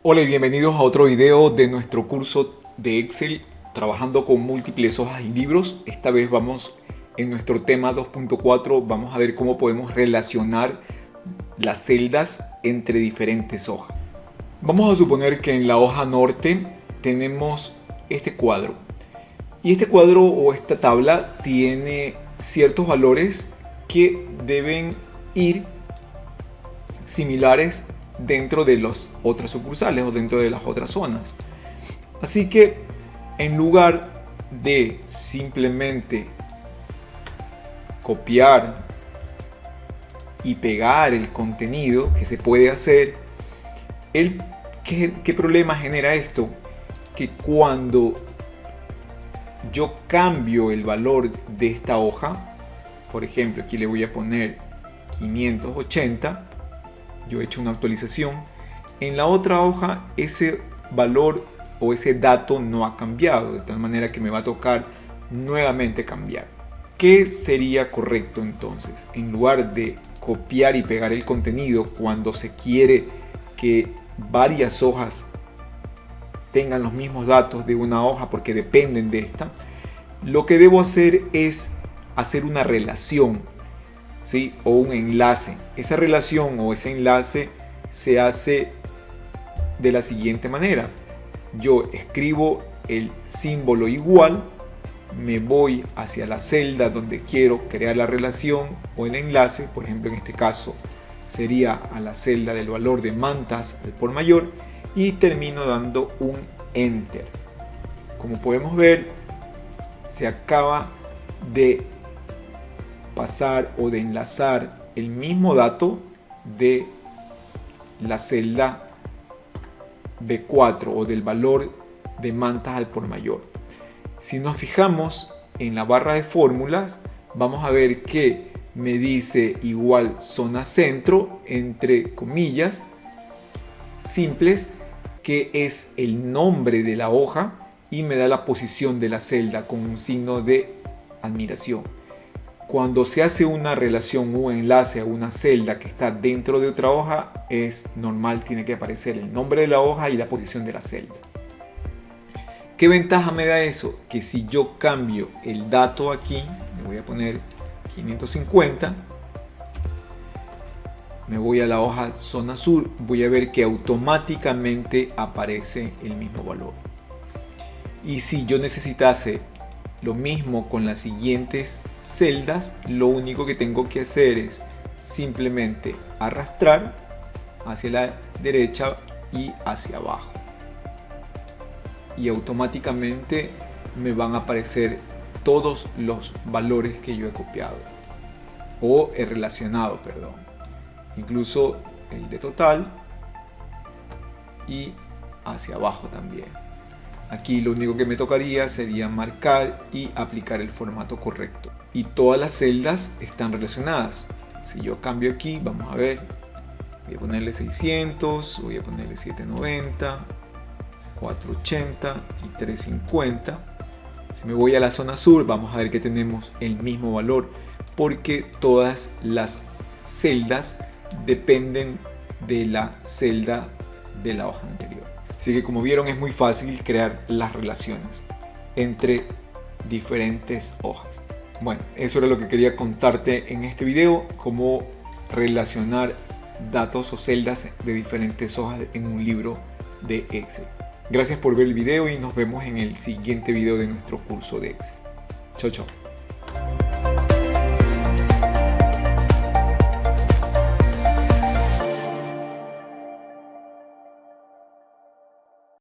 Hola y bienvenidos a otro video de nuestro curso de Excel trabajando con múltiples hojas y libros. Esta vez vamos en nuestro tema 2.4, vamos a ver cómo podemos relacionar las celdas entre diferentes hojas. Vamos a suponer que en la hoja norte tenemos este cuadro y este cuadro o esta tabla tiene ciertos valores que deben ir similares dentro de las otras sucursales o dentro de las otras zonas. Así que en lugar de simplemente copiar y pegar el contenido que se puede hacer, ¿qué problema genera esto? Que cuando yo cambio el valor de esta hoja, por ejemplo aquí le voy a poner 580, yo he hecho una actualización, en la otra hoja ese valor o ese dato no ha cambiado, de tal manera que me va a tocar nuevamente cambiar. ¿Qué sería correcto entonces? En lugar de copiar y pegar el contenido cuando se quiere que varias hojas tengan los mismos datos de una hoja porque dependen de esta, lo que debo hacer es hacer una relación, ¿sí? O un enlace. Esa relación o ese enlace se hace de la siguiente manera. Yo escribo el símbolo igual, me voy hacia la celda donde quiero crear la relación o el enlace, por ejemplo en este caso sería a la celda del valor de mantas al por mayor, y termino dando un enter. Como podemos ver, se acaba de pasar o de enlazar el mismo dato de la celda B4 o del valor de mantas al por mayor. Si nos fijamos en la barra de fórmulas, vamos a ver que me dice igual zona centro entre comillas simples, que es el nombre de la hoja, y me da la posición de la celda con un signo de admiración. Cuando se hace una relación o enlace a una celda que está dentro de otra hoja, es normal, tiene que aparecer el nombre de la hoja y la posición de la celda. ¿Qué ventaja me da eso? Que si yo cambio el dato aquí, le voy a poner 550, me voy a la hoja zona sur, voy a ver que automáticamente aparece el mismo valor. Y si yo necesitase lo mismo con las siguientes celdas, lo único que tengo que hacer es simplemente arrastrar hacia la derecha y hacia abajo, y automáticamente me van a aparecer todos los valores que yo he copiado o he relacionado, perdón, incluso el de total y hacia abajo también. Aquí lo único que me tocaría sería marcar y aplicar el formato correcto. Y todas las celdas están relacionadas. Si yo cambio aquí, vamos a ver. Voy a ponerle 600, voy a ponerle 790, 480 y 350. Si me voy a la zona sur, vamos a ver que tenemos el mismo valor, porque todas las celdas dependen de la celda de la hoja anterior. Así que como vieron, es muy fácil crear las relaciones entre diferentes hojas. Bueno, eso era lo que quería contarte en este video, cómo relacionar datos o celdas de diferentes hojas en un libro de Excel. Gracias por ver el video y nos vemos en el siguiente video de nuestro curso de Excel. Chao, chao.